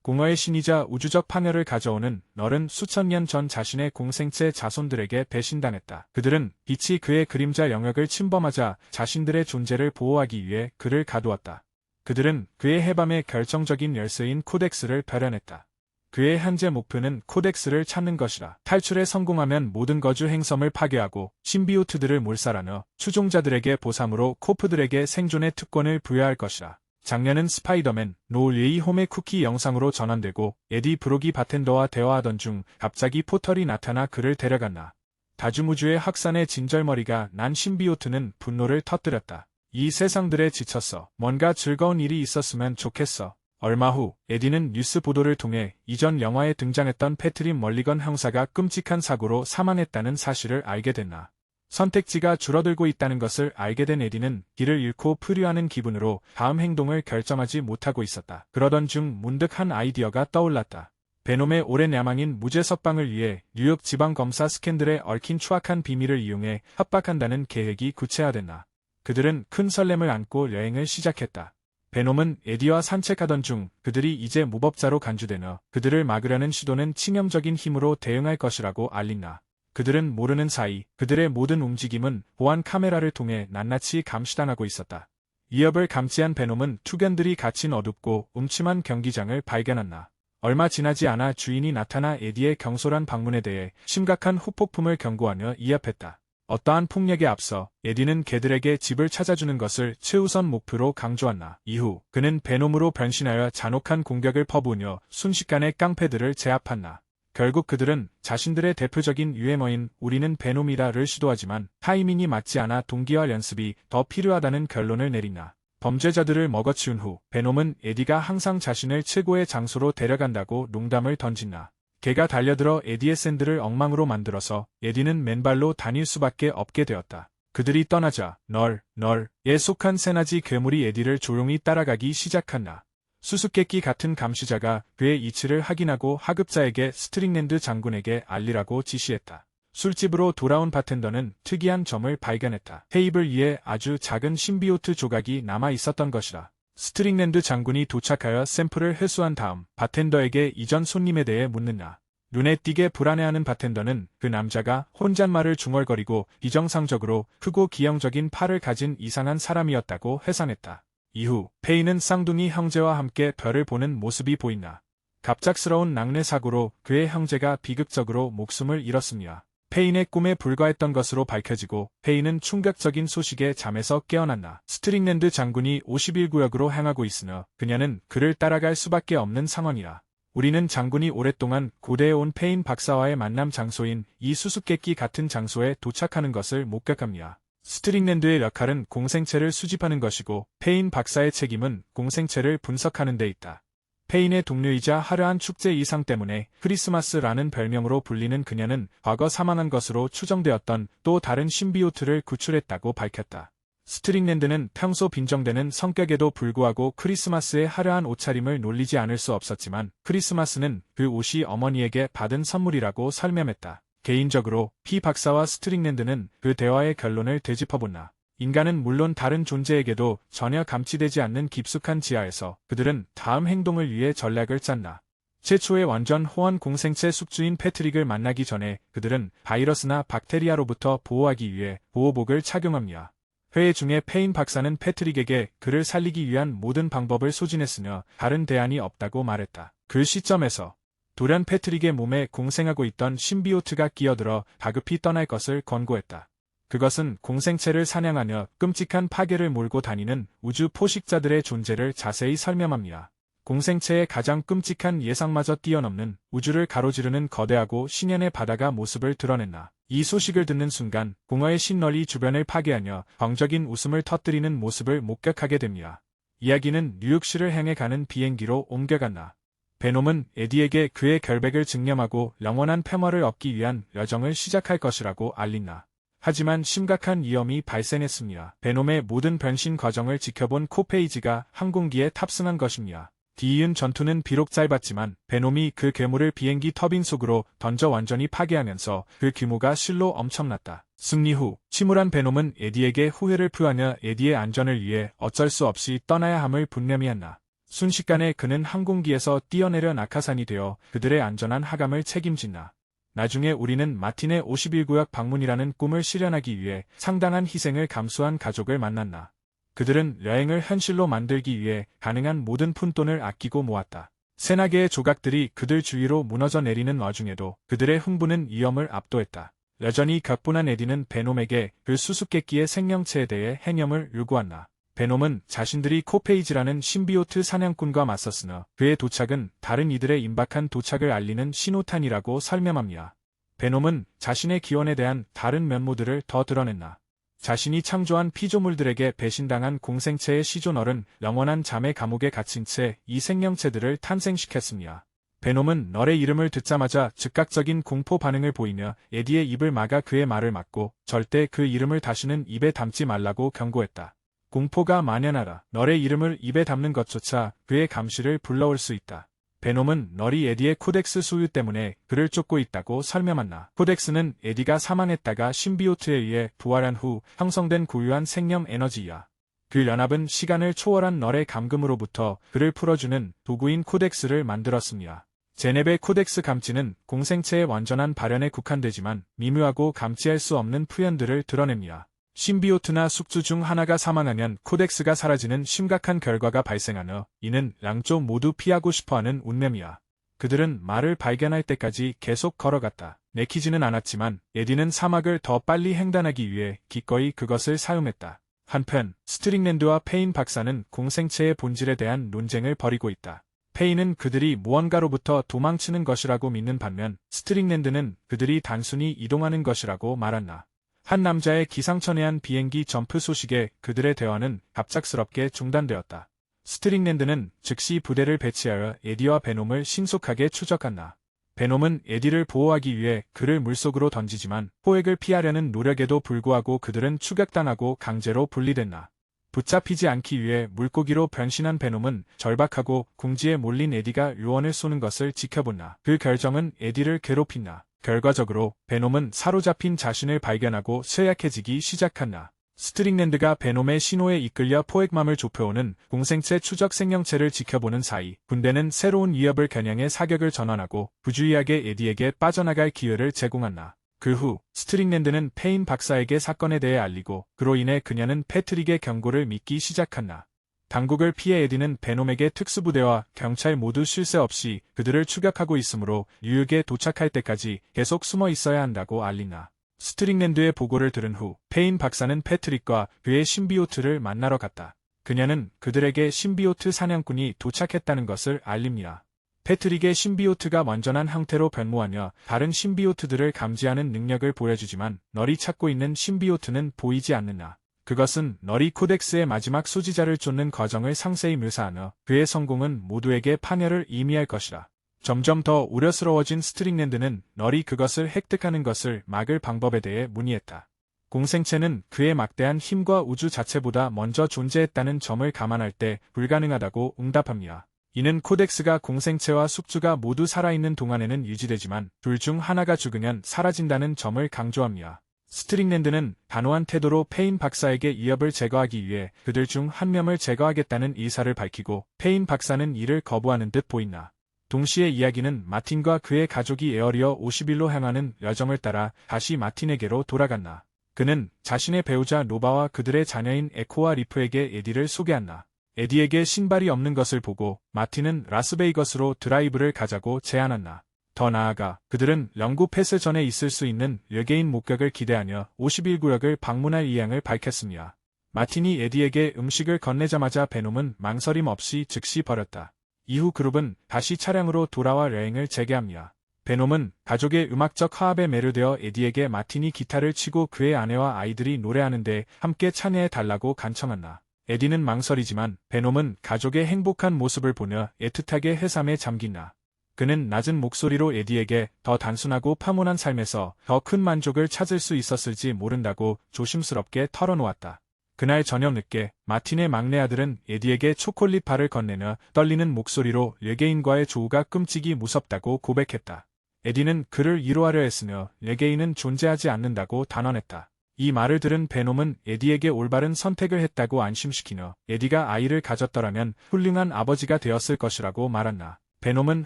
공허의 신이자 우주적 파멸을 가져오는 널은 수천 년 전 자신의 공생체 자손들에게 배신당했다. 그들은 빛이 그의 그림자 영역을 침범하자 자신들의 존재를 보호하기 위해 그를 가두었다. 그들은 그의 해밤의 결정적인 열쇠인 코덱스를 발현했다. 그의 현재 목표는 코덱스를 찾는 것이라. 탈출에 성공하면 모든 거주 행성을 파괴하고 신비오트들을 몰살하며 추종자들에게 보상으로 코프들에게 생존의 특권을 부여할 것이라. 장면은 스파이더맨 노 웨이 홈의 쿠키 영상으로 전환되고 에디 브록이 바텐더와 대화하던 중 갑자기 포털이 나타나 그를 데려갔나. 다중우주의 확산의 진절머리가 난 신비오트는 분노를 터뜨렸다. 이 세상들에 지쳤어. 뭔가 즐거운 일이 있었으면 좋겠어. 얼마 후 에디는 뉴스 보도를 통해 이전 영화에 등장했던 패트릭 멀리건 형사가 끔찍한 사고로 사망했다는 사실을 알게 됐나. 선택지가 줄어들고 있다는 것을 알게 된 에디는 길을 잃고 표류하는 기분으로 다음 행동을 결정하지 못하고 있었다. 그러던 중 문득 한 아이디어가 떠올랐다. 베놈의 오랜 야망인 무죄 석방을 위해 뉴욕 지방검사 스캔들에 얽힌 추악한 비밀을 이용해 협박한다는 계획이 구체화됐나. 그들은 큰 설렘을 안고 여행을 시작했다. 베놈은 에디와 산책하던 중 그들이 이제 무법자로 간주되며 그들을 막으려는 시도는 치명적인 힘으로 대응할 것이라고 알린다. 그들은 모르는 사이 그들의 모든 움직임은 보안 카메라를 통해 낱낱이 감시당하고 있었다. 위협을 감지한 베놈은 투견들이 갇힌 어둡고 음침한 경기장을 발견한다. 얼마 지나지 않아 주인이 나타나 에디의 경솔한 방문에 대해 심각한 후폭풍을 경고하며 이야기했다. 어떠한 폭력에 앞서 에디는 개들에게 집을 찾아주는 것을 최우선 목표로 강조한다. 이후 그는 베놈으로 변신하여 잔혹한 공격을 퍼부으며 순식간에 깡패들을 제압한다. 결국 그들은 자신들의 대표적인 유행어인 우리는 베놈이다를 시도하지만 타이밍이 맞지 않아 동기화 연습이 더 필요하다는 결론을 내린다. 범죄자들을 먹어치운 후 베놈은 에디가 항상 자신을 최고의 장소로 데려간다고 농담을 던진다. 개가 달려들어 에디의 샌드를 엉망으로 만들어서 에디는 맨발로 다닐 수밖에 없게 되었다. 그들이 떠나자 널에 속한 새나지 괴물이 에디를 조용히 따라가기 시작한다. 수수께끼 같은 감시자가 그의 이치를 확인하고 하급자에게 스트링랜드 장군에게 알리라고 지시했다. 술집으로 돌아온 바텐더는 특이한 점을 발견했다. 테이블 위에 아주 작은 신비오트 조각이 남아 있었던 것이라. 스트링랜드 장군이 도착하여 샘플을 회수한 다음 바텐더에게 이전 손님에 대해 묻는다. 눈에 띄게 불안해하는 바텐더는 그 남자가 혼잣말을 중얼거리고 비정상적으로 크고 기형적인 팔을 가진 이상한 사람이었다고 회상했다. 이후 페이는 쌍둥이 형제와 함께 별을 보는 모습이 보인다. 갑작스러운 낙뢰 사고로 그의 형제가 비극적으로 목숨을 잃었습니다. 페인의 꿈에 불과했던 것으로 밝혀지고 페인은 충격적인 소식에 잠에서 깨어난다. 스트링랜드 장군이 51구역으로 향하고 있으며 그녀는 그를 따라갈 수밖에 없는 상황이라. 우리는 장군이 오랫동안 고대해온 페인 박사와의 만남 장소인 이 수수께끼 같은 장소에 도착하는 것을 목격합니다. 스트링랜드의 역할은 공생체를 수집하는 것이고 페인 박사의 책임은 공생체를 분석하는 데 있다. 페인의 동료이자 화려한 축제 의상 때문에 크리스마스라는 별명으로 불리는 그녀는 과거 사망한 것으로 추정되었던 또 다른 신비오트를 구출했다고 밝혔다. 스트링랜드는 평소 빈정대는 성격에도 불구하고 크리스마스의 화려한 옷차림을 놀리지 않을 수 없었지만 크리스마스는 그 옷이 어머니에게 받은 선물이라고 설명했다. 개인적으로 피 박사와 스트링랜드는 그 대화의 결론을 되짚어본다. 인간은 물론 다른 존재에게도 전혀 감지되지 않는 깊숙한 지하에서 그들은 다음 행동을 위해 전략을 짠다. 최초의 완전 호환 공생체 숙주인 패트릭을 만나기 전에 그들은 바이러스나 박테리아로부터 보호하기 위해 보호복을 착용합니다. 회의 중에 페인 박사는 패트릭에게 그를 살리기 위한 모든 방법을 소진했으며 다른 대안이 없다고 말했다. 그 시점에서 돌연 패트릭의 몸에 공생하고 있던 신비오트가 끼어들어 다급히 떠날 것을 권고했다. 그것은 공생체를 사냥하며 끔찍한 파괴를 몰고 다니는 우주 포식자들의 존재를 자세히 설명합니다. 공생체의 가장 끔찍한 예상마저 뛰어넘는 우주를 가로지르는 거대하고 신연의 바다가 모습을 드러냈나. 이 소식을 듣는 순간 공허의 신널이 주변을 파괴하며 광적인 웃음을 터뜨리는 모습을 목격하게 됩니다. 이야기는 뉴욕시를 향해 가는 비행기로 옮겨간다. 베놈은 에디에게 그의 결백을 증명하고 영원한 폐머를 얻기 위한 여정을 시작할 것이라고 알린다. 하지만 심각한 위험이 발생했습니다. 베놈의 모든 변신 과정을 지켜본 코페이지가 항공기에 탑승한 것입니다. 뒤이은 전투는 비록 짧았지만 베놈이 그 괴물을 비행기 터빈 속으로 던져 완전히 파괴하면서 그 규모가 실로 엄청났다. 승리 후 침울한 베놈은 에디에게 후회를 표하며 에디의 안전을 위해 어쩔 수 없이 떠나야 함을 분명히 한다. 순식간에 그는 항공기에서 뛰어내려 낙하산이 되어 그들의 안전한 하감을 책임진다. 나중에 우리는 마틴의 51구역 방문이라는 꿈을 실현하기 위해 상당한 희생을 감수한 가족을 만났나. 그들은 여행을 현실로 만들기 위해 가능한 모든 푼돈을 아끼고 모았다. 세나 개의 조각들이 그들 주위로 무너져 내리는 와중에도 그들의 흥분은 위험을 압도했다. 여전히 격분한 에디는 베놈에게 그 수수께끼의 생명체에 대해 해념을 요구한다. 베놈은 자신들이 코페이지라는 신비오트 사냥꾼과 맞섰으나 그의 도착은 다른 이들의 임박한 도착을 알리는 신호탄이라고 설명합니다. 베놈은 자신의 기원에 대한 다른 면모들을 더 드러냈나. 자신이 창조한 피조물들에게 배신당한 공생체의 시조널은 영원한 잠의 감옥에 갇힌 채 이 생명체들을 탄생시켰습니다. 베놈은 널의 이름을 듣자마자 즉각적인 공포 반응을 보이며 에디의 입을 막아 그의 말을 막고 절대 그 이름을 다시는 입에 담지 말라고 경고했다. 공포가 만연하라. 널의 이름을 입에 담는 것조차 그의 감시를 불러올 수 있다. 베놈은 널이 에디의 코덱스 소유 때문에 그를 쫓고 있다고 설명한다. 코덱스는 에디가 사망했다가 신비오트에 의해 부활한 후 형성된 고유한 생명 에너지야. 그 연합은 시간을 초월한 널의 감금으로부터 그를 풀어주는 도구인 코덱스를 만들었습니다. 제넵의 코덱스 감지는 공생체의 완전한 발현에 국한되지만 미묘하고 감지할 수 없는 표현들을 드러냅니다. 신비오트나 숙주 중 하나가 사망하면 코덱스가 사라지는 심각한 결과가 발생하며 이는 양쪽 모두 피하고 싶어하는 운명이야. 그들은 말을 발견할 때까지 계속 걸어갔다. 내키지는 않았지만 에디는 사막을 더 빨리 횡단하기 위해 기꺼이 그것을 사용했다. 한편 스트링랜드와 페인 박사는 공생체의 본질에 대한 논쟁을 벌이고 있다. 페인은 그들이 무언가로부터 도망치는 것이라고 믿는 반면 스트링랜드는 그들이 단순히 이동하는 것이라고 말한다. 한 남자의 기상천외한 비행기 점프 소식에 그들의 대화는 갑작스럽게 중단되었다. 스트링랜드는 즉시 부대를 배치하여 에디와 베놈을 신속하게 추적한다. 베놈은 에디를 보호하기 위해 그를 물속으로 던지지만 포획을 피하려는 노력에도 불구하고 그들은 추격당하고 강제로 분리됐다. 붙잡히지 않기 위해 물고기로 변신한 베놈은 절박하고 궁지에 몰린 에디가 요원을 쏘는 것을 지켜본다. 그 결정은 에디를 괴롭힌다. 결과적으로 베놈은 사로잡힌 자신을 발견하고 쇠약해지기 시작한다. 스트링랜드가 베놈의 신호에 이끌려 포획맘을 좁혀오는 공생체 추적 생명체를 지켜보는 사이 군대는 새로운 위협을 겨냥해 사격을 전환하고 부주의하게 에디에게 빠져나갈 기회를 제공한다. 그 후 스트링랜드는 페인 박사에게 사건에 대해 알리고 그로 인해 그녀는 패트릭의 경고를 믿기 시작한다. 당국을 피해 에디는 베놈에게 특수부대와 경찰 모두 쉴 새 없이 그들을 추격하고 있으므로 뉴욕에 도착할 때까지 계속 숨어 있어야 한다고 알린다. 스트링랜드의 보고를 들은 후 페인 박사는 패트릭과 그의 신비오트를 만나러 갔다. 그녀는 그들에게 신비오트 사냥꾼이 도착했다는 것을 알립니다. 패트릭의 신비오트가 완전한 형태로 변모하며 다른 신비오트들을 감지하는 능력을 보여주지만 널이 찾고 있는 신비오트는 보이지 않는다. 그것은 널이 코덱스의 마지막 소지자를 쫓는 과정을 상세히 묘사하며 그의 성공은 모두에게 파멸을 의미할 것이다. 점점 더 우려스러워진 스트링랜드는 널이 그것을 획득하는 것을 막을 방법에 대해 문의했다. 공생체는 그의 막대한 힘과 우주 자체보다 먼저 존재했다는 점을 감안할 때 불가능하다고 응답합니다. 이는 코덱스가 공생체와 숙주가 모두 살아있는 동안에는 유지되지만 둘 중 하나가 죽으면 사라진다는 점을 강조합니다. 스트링랜드는 단호한 태도로 페인 박사에게 위협을 제거하기 위해 그들 중 한 명을 제거하겠다는 의사를 밝히고 페인 박사는 이를 거부하는 듯 보인다. 동시에 이야기는 마틴과 그의 가족이 에어리어 51로 향하는 여정을 따라 다시 마틴에게로 돌아간다. 그는 자신의 배우자 노바와 그들의 자녀인 에코와 리프에게 에디를 소개한다. 에디에게 신발이 없는 것을 보고 마틴은 라스베이거스로 드라이브를 가자고 제안한다. 더 나아가 그들은 영구 패스 전에 있을 수 있는 외계인 목격을 기대하며 51구역을 방문할 의향을 밝혔습니다. 마틴이 에디에게 음식을 건네자마자 베놈은 망설임 없이 즉시 버렸다. 이후 그룹은 다시 차량으로 돌아와 여행을 재개합니다. 베놈은 가족의 음악적 화합에 매료되어 에디에게 마틴이 기타를 치고 그의 아내와 아이들이 노래하는데 함께 참여해 달라고 간청한다. 에디는 망설이지만 베놈은 가족의 행복한 모습을 보며 애틋하게 회삼에 잠긴다. 그는 낮은 목소리로 에디에게 더 단순하고 파문한 삶에서 더 큰 만족을 찾을 수 있었을지 모른다고 조심스럽게 털어놓았다. 그날 저녁 늦게 마틴의 막내 아들은 에디에게 초콜릿 바를 건네며 떨리는 목소리로 외계인과의 조우가 끔찍이 무섭다고 고백했다. 에디는 그를 위로하려 했으며 외계인은 존재하지 않는다고 단언했다. 이 말을 들은 베놈은 에디에게 올바른 선택을 했다고 안심시키며 에디가 아이를 가졌더라면 훌륭한 아버지가 되었을 것이라고 말한다. 베놈은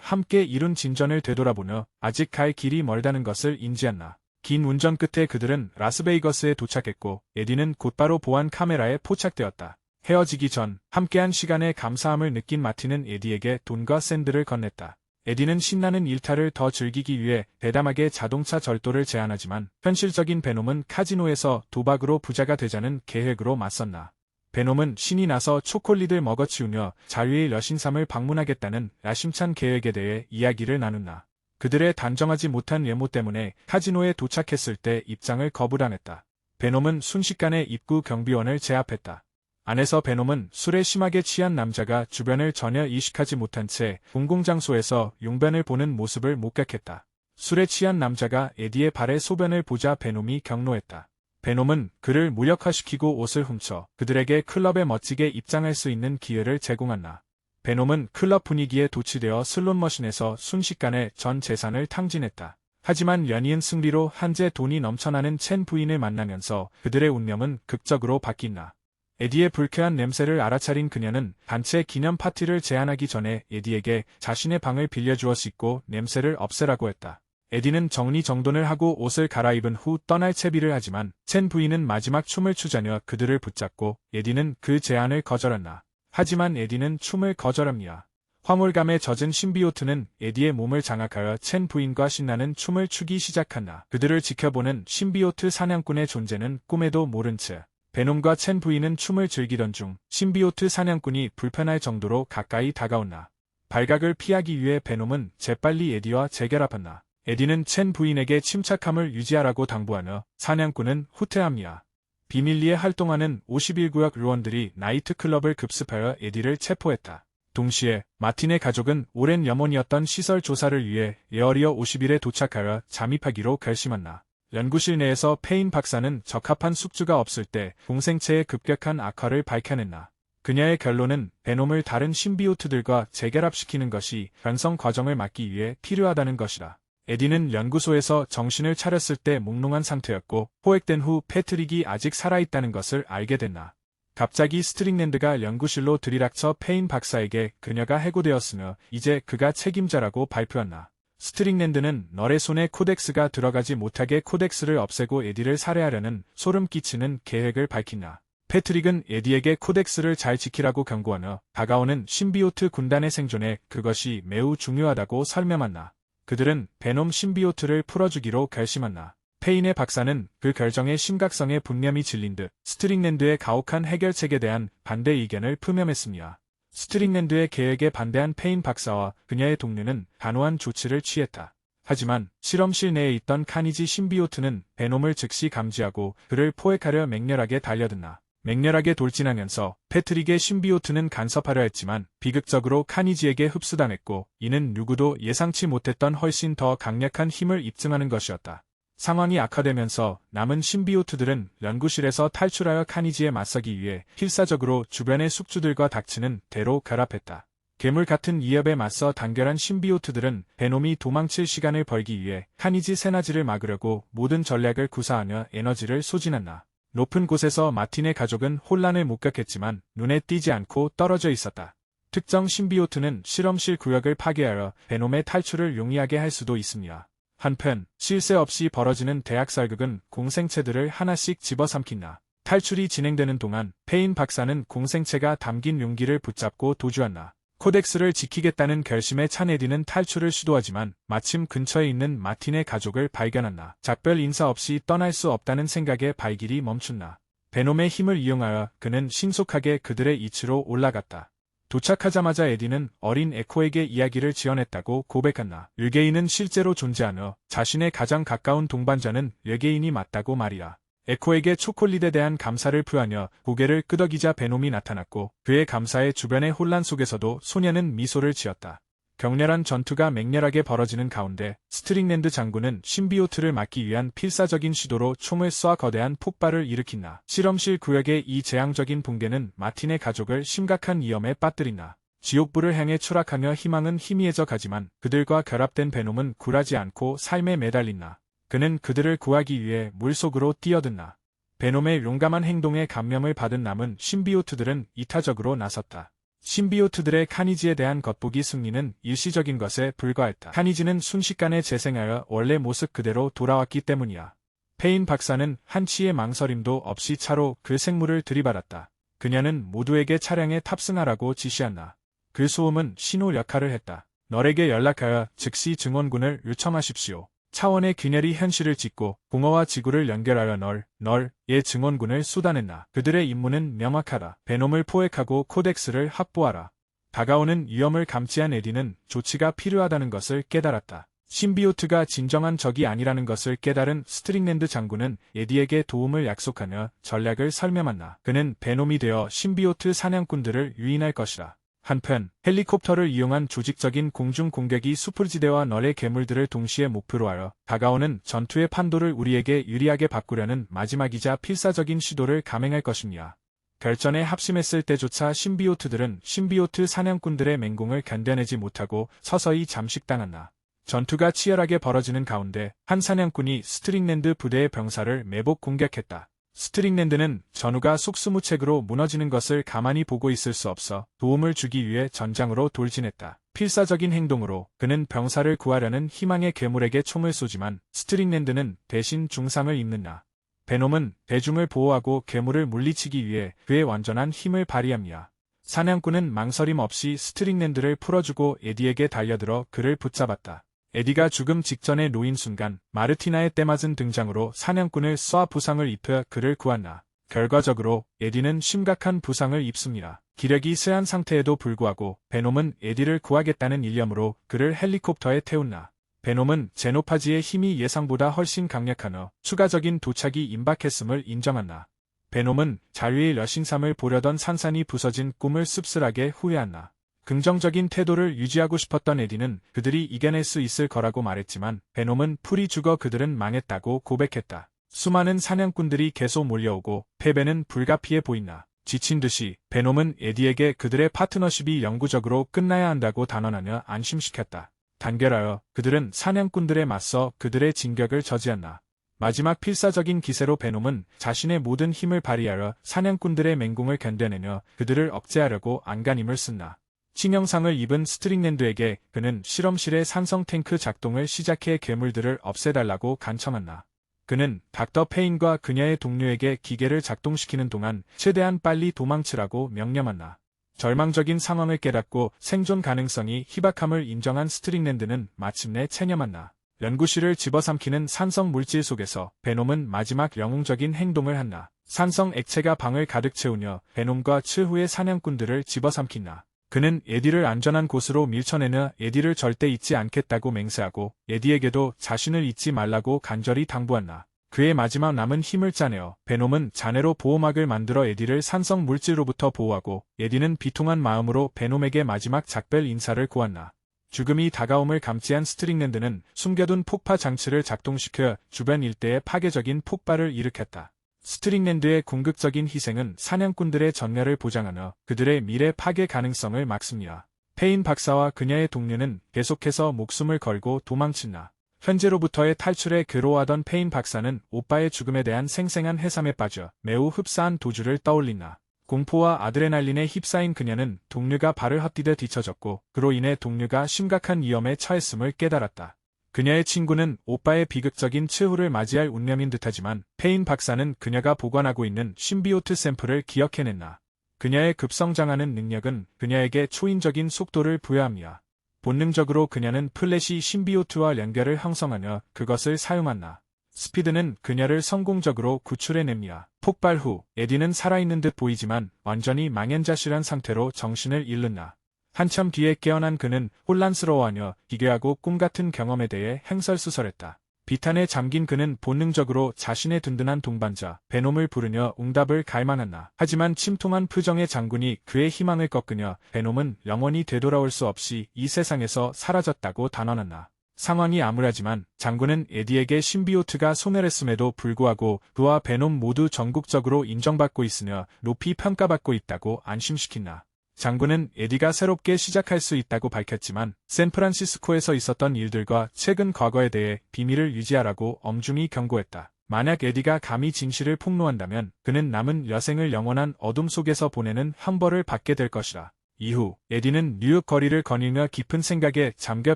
함께 이룬 진전을 되돌아보며 아직 갈 길이 멀다는 것을 인지한다. 긴 운전 끝에 그들은 라스베이거스에 도착했고 에디는 곧바로 보안 카메라에 포착되었다. 헤어지기 전 함께한 시간에 감사함을 느낀 마틴은 에디에게 돈과 샌드를 건넸다. 에디는 신나는 일탈을 더 즐기기 위해 대담하게 자동차 절도를 제안하지만 현실적인 베놈은 카지노에서 도박으로 부자가 되자는 계획으로 맞섰나. 베놈은 신이 나서 초콜릿을 먹어치우며 자유의 여신삼을 방문하겠다는 야심찬 계획에 대해 이야기를 나눈다. 그들의 단정하지 못한 외모 때문에 카지노에 도착했을 때 입장을 거부당했다. 베놈은 순식간에 입구 경비원을 제압했다. 안에서 베놈은 술에 심하게 취한 남자가 주변을 전혀 의식하지 못한 채 공공장소에서 용변을 보는 모습을 목격했다. 술에 취한 남자가 에디의 발에 소변을 보자 베놈이 경로했다. 베놈은 그를 무력화시키고 옷을 훔쳐 그들에게 클럽에 멋지게 입장할 수 있는 기회를 제공한다. 베놈은 클럽 분위기에 도취되어 슬롯머신에서 순식간에 전 재산을 탕진했다. 하지만 연이은 승리로 한재 돈이 넘쳐나는 첸 부인을 만나면서 그들의 운명은 극적으로 바뀐다. 에디의 불쾌한 냄새를 알아차린 그녀는 단체 기념 파티를 제안하기 전에 에디에게 자신의 방을 빌려주어 씻고 냄새를 없애라고 했다. 에디는 정리정돈을 하고 옷을 갈아입은 후 떠날 채비를 하지만 첸 부인은 마지막 춤을 추자며 그들을 붙잡고 에디는 그 제안을 거절한다. 하지만 에디는 춤을 거절합니다. 화물감에 젖은 신비오트는 에디의 몸을 장악하여 첸 부인과 신나는 춤을 추기 시작한다. 그들을 지켜보는 신비오트 사냥꾼의 존재는 꿈에도 모른 채 베놈과 첸 부인은 춤을 즐기던 중 신비오트 사냥꾼이 불편할 정도로 가까이 다가온다. 발각을 피하기 위해 베놈은 재빨리 에디와 재결합한다. 에디는 첸 부인에게 침착함을 유지하라고 당부하며 사냥꾼은 후퇴합니다. 비밀리에 활동하는 51구역 요원들이 나이트클럽을 급습하여 에디를 체포했다. 동시에 마틴의 가족은 오랜 염원이었던 시설 조사를 위해 에어리어 51에 도착하여 잠입하기로 결심한다. 연구실 내에서 페인 박사는 적합한 숙주가 없을 때 공생체의 급격한 악화를 밝혀냈나. 그녀의 결론은 베놈을 다른 신비오트들과 재결합시키는 것이 변성 과정을 막기 위해 필요하다는 것이다. 에디는 연구소에서 정신을 차렸을 때 몽롱한 상태였고 포획된 후 패트릭이 아직 살아있다는 것을 알게 됐나. 갑자기 스트링랜드가 연구실로 들이닥쳐 페인 박사에게 그녀가 해고되었으며 이제 그가 책임자라고 발표했나. 스트링랜드는 너의 손에 코덱스가 들어가지 못하게 코덱스를 없애고 에디를 살해하려는 소름 끼치는 계획을 밝힌다. 패트릭은 에디에게 코덱스를 잘 지키라고 경고하며 다가오는 신비오트 군단의 생존에 그것이 매우 중요하다고 설명한다. 그들은 베놈 신비오트를 풀어주기로 결심한다. 페인의 박사는 그 결정의 심각성에 분명히 질린 듯 스트링랜드의 가혹한 해결책에 대한 반대 의견을 표명했습니다. 스트링랜드의 계획에 반대한 페인 박사와 그녀의 동료는 단호한 조치를 취했다. 하지만 실험실 내에 있던 카니지 신비오트는 베놈을 즉시 감지하고 그를 포획하려 맹렬하게 달려든다. 맹렬하게 돌진하면서 패트릭의 신비오트는 간섭하려 했지만 비극적으로 카니지에게 흡수당했고 이는 누구도 예상치 못했던 훨씬 더 강력한 힘을 입증하는 것이었다. 상황이 악화되면서 남은 신비오트들은 연구실에서 탈출하여 카니지에 맞서기 위해 필사적으로 주변의 숙주들과 닥치는 대로 결합했다. 괴물 같은 위협에 맞서 단결한 신비오트들은 베놈이 도망칠 시간을 벌기 위해 카니지 새나지를 막으려고 모든 전략을 구사하며 에너지를 소진한다. 높은 곳에서 마틴의 가족은 혼란을 목격했지만 눈에 띄지 않고 떨어져 있었다. 특정 신비오트는 실험실 구역을 파괴하여 베놈의 탈출을 용이하게 할 수도 있습니다. 한편 쉴 새 없이 벌어지는 대학살극은 공생체들을 하나씩 집어삼킨다. 탈출이 진행되는 동안 페인 박사는 공생체가 담긴 용기를 붙잡고 도주한다. 코덱스를 지키겠다는 결심에 찬 에디는 탈출을 시도하지만 마침 근처에 있는 마틴의 가족을 발견한다. 작별 인사 없이 떠날 수 없다는 생각에 발길이 멈춘다. 베놈의 힘을 이용하여 그는 신속하게 그들의 이치로 올라갔다. 도착하자마자 에디는 어린 에코에게 이야기를 지어냈다고 고백한다. 외계인은 실제로 존재하며 자신의 가장 가까운 동반자는 외계인이 맞다고 말이야. 에코에게 초콜릿에 대한 감사를 표하며 고개를 끄덕이자 베놈이 나타났고 그의 감사에 주변의 혼란 속에서도 소녀는 미소를 지었다. 격렬한 전투가 맹렬하게 벌어지는 가운데 스트링랜드 장군은 신비오트를 막기 위한 필사적인 시도로 총을 쏴 거대한 폭발을 일으킨다. 실험실 구역의 이 재앙적인 붕괴는 마틴의 가족을 심각한 위험에 빠뜨린다. 지옥불을 향해 추락하며 희망은 희미해져 가지만 그들과 결합된 베놈은 굴하지 않고 삶에 매달린다. 그는 그들을 구하기 위해 물속으로 뛰어든다. 베놈의 용감한 행동에 감명을 받은 남은 신비오트들은 이타적으로 나섰다. 신비오트들의 카니지에 대한 겉보기 승리는 일시적인 것에 불과했다. 카니지는 순식간에 재생하여 원래 모습 그대로 돌아왔기 때문이야. 페인 박사는 한치의 망설임도 없이 차로 그 생물을 들이받았다. 그녀는 모두에게 차량에 탑승하라고 지시한다. 그 소음은 신호 역할을 했다. 널에게 연락하여 즉시 증원군을 요청하십시오. 차원의 균열이 현실을 짓고 공허와 지구를 연결하여 널의 증원군을 쏟아낸다. 그들의 임무는 명확하다. 베놈을 포획하고 코덱스를 확보하라. 다가오는 위험을 감지한 에디는 조치가 필요하다는 것을 깨달았다. 신비오트가 진정한 적이 아니라는 것을 깨달은 스트링랜드 장군은 에디에게 도움을 약속하며 전략을 설명한다. 그는 베놈이 되어 신비오트 사냥꾼들을 유인할 것이다. 한편 헬리콥터를 이용한 조직적인 공중 공격이 수풀지대와 널의 괴물들을 동시에 목표로 하여 다가오는 전투의 판도를 우리에게 유리하게 바꾸려는 마지막이자 필사적인 시도를 감행할 것입니다. 결전에 합심했을 때조차 신비오트들은 신비오트 사냥꾼들의 맹공을 견뎌내지 못하고 서서히 잠식당한다. 전투가 치열하게 벌어지는 가운데 한 사냥꾼이 스트링랜드 부대의 병사를 매복 공격했다. 스트링랜드는 전우가 속수무책으로 무너지는 것을 가만히 보고 있을 수 없어 도움을 주기 위해 전장으로 돌진했다. 필사적인 행동으로 그는 병사를 구하려는 희망의 괴물에게 총을 쏘지만 스트링랜드는 대신 중상을 입는다. 베놈은 대중을 보호하고 괴물을 물리치기 위해 그의 완전한 힘을 발휘합니다. 사냥꾼은 망설임 없이 스트링랜드를 풀어주고 에디에게 달려들어 그를 붙잡았다. 에디가 죽음 직전에 놓인 순간 마르티나의 때맞은 등장으로 사냥꾼을 쏴 부상을 입혀 그를 구한다. 결과적으로 에디는 심각한 부상을 입습니다. 기력이 쇠한 상태에도 불구하고 베놈은 에디를 구하겠다는 일념으로 그를 헬리콥터에 태운다. 베놈은 제노파지의 힘이 예상보다 훨씬 강력하며 추가적인 도착이 임박했음을 인정한다. 베놈은 자유의 여신삼을 보려던 산산이 부서진 꿈을 씁쓸하게 후회한다. 긍정적인 태도를 유지하고 싶었던 에디는 그들이 이겨낼 수 있을 거라고 말했지만 베놈은 풀이 죽어 그들은 망했다고 고백했다. 수많은 사냥꾼들이 계속 몰려오고 패배는 불가피해 보인다. 지친 듯이 베놈은 에디에게 그들의 파트너십이 영구적으로 끝나야 한다고 단언하며 안심시켰다. 단결하여 그들은 사냥꾼들에 맞서 그들의 진격을 저지한다. 마지막 필사적인 기세로 베놈은 자신의 모든 힘을 발휘하여 사냥꾼들의 맹공을 견뎌내며 그들을 억제하려고 안간힘을 쓴다. 치명상을 입은 스트링랜드에게 그는 실험실의 산성 탱크 작동을 시작해 괴물들을 없애달라고 간청한다. 그는 닥터 페인과 그녀의 동료에게 기계를 작동시키는 동안 최대한 빨리 도망치라고 명령한다. 절망적인 상황을 깨닫고 생존 가능성이 희박함을 인정한 스트링랜드는 마침내 체념한다. 연구실을 집어삼키는 산성 물질 속에서 베놈은 마지막 영웅적인 행동을 한다. 산성 액체가 방을 가득 채우며 베놈과 최후의 사냥꾼들을 집어삼킨다. 그는 에디를 안전한 곳으로 밀쳐내며 에디를 절대 잊지 않겠다고 맹세하고 에디에게도 자신을 잊지 말라고 간절히 당부한다. 그의 마지막 남은 힘을 짜내어 베놈은 잔해로 보호막을 만들어 에디를 산성 물질로부터 보호하고 에디는 비통한 마음으로 베놈에게 마지막 작별 인사를 고한다. 죽음이 다가옴을 감지한 스트링랜드는 숨겨둔 폭파 장치를 작동시켜 주변 일대에 파괴적인 폭발을 일으켰다. 스트링랜드의 궁극적인 희생은 사냥꾼들의 전멸을 보장하며 그들의 미래 파괴 가능성을 막습니다. 페인 박사와 그녀의 동료는 계속해서 목숨을 걸고 도망친다. 현재로부터의 탈출에 괴로워하던 페인 박사는 오빠의 죽음에 대한 생생한 해삼에 빠져 매우 흡사한 도주를 떠올린다. 공포와 아드레날린에 휩싸인 그녀는 동료가 발을 헛디뎌 뒤처졌고 그로 인해 동료가 심각한 위험에 처했음을 깨달았다. 그녀의 친구는 오빠의 비극적인 최후를 맞이할 운명인 듯하지만 페인 박사는 그녀가 보관하고 있는 신비오트 샘플을 기억해냈다. 그녀의 급성장하는 능력은 그녀에게 초인적인 속도를 부여합니다. 본능적으로 그녀는 플래시 신비오트와 연결을 형성하며 그것을 사용한다. 스피드는 그녀를 성공적으로 구출해냅니다. 폭발 후 에디는 살아있는 듯 보이지만 완전히 망연자실한 상태로 정신을 잃는다. 한참 뒤에 깨어난 그는 혼란스러워하며 기괴하고 꿈같은 경험에 대해 행설수설했다. 비탄에 잠긴 그는 본능적으로 자신의 든든한 동반자 베놈을 부르며 응답을 갈망한다. 하지만 침통한 표정의 장군이 그의 희망을 꺾으며 베놈은 영원히 되돌아올 수 없이 이 세상에서 사라졌다고 단언한다. 상황이 암울하지만 장군은 에디에게 신비오트가 소멸했음에도 불구하고 그와 베놈 모두 전국적으로 인정받고 있으며 높이 평가받고 있다고 안심시킨다. 장군은 에디가 새롭게 시작할 수 있다고 밝혔지만 샌프란시스코에서 있었던 일들과 최근 과거에 대해 비밀을 유지하라고 엄중히 경고했다. 만약 에디가 감히 진실을 폭로한다면 그는 남은 여생을 영원한 어둠 속에서 보내는 형벌을 받게 될 것이라. 이후 에디는 뉴욕 거리를 거닐며 깊은 생각에 잠겨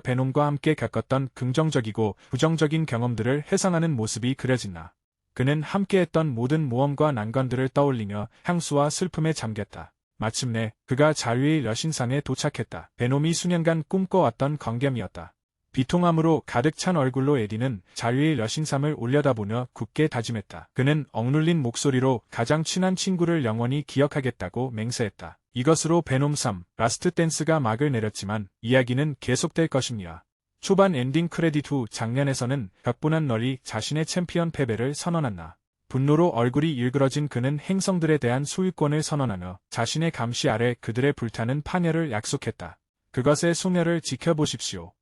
베놈과 함께 겪었던 긍정적이고 부정적인 경험들을 회상하는 모습이 그려진다. 그는 함께했던 모든 모험과 난관들을 떠올리며 향수와 슬픔에 잠겼다. 마침내 그가 자유의 여신상에 도착했다. 베놈이 수년간 꿈꿔왔던 광경이었다. 비통함으로 가득 찬 얼굴로 에디는 자유의 여신상을 올려다보며 굳게 다짐했다. 그는 억눌린 목소리로 가장 친한 친구를 영원히 기억하겠다고 맹세했다. 이것으로 베놈 3, 라스트 댄스가 막을 내렸지만 이야기는 계속될 것입니다. 초반 엔딩 크레딧 후 장면에서는 격분한 널이 자신의 챔피언 패배를 선언한다. 분노로 얼굴이 일그러진 그는 행성들에 대한 소유권을 선언하며 자신의 감시 아래 그들의 불타는 파멸을 약속했다. 그것의 소멸을 지켜보십시오.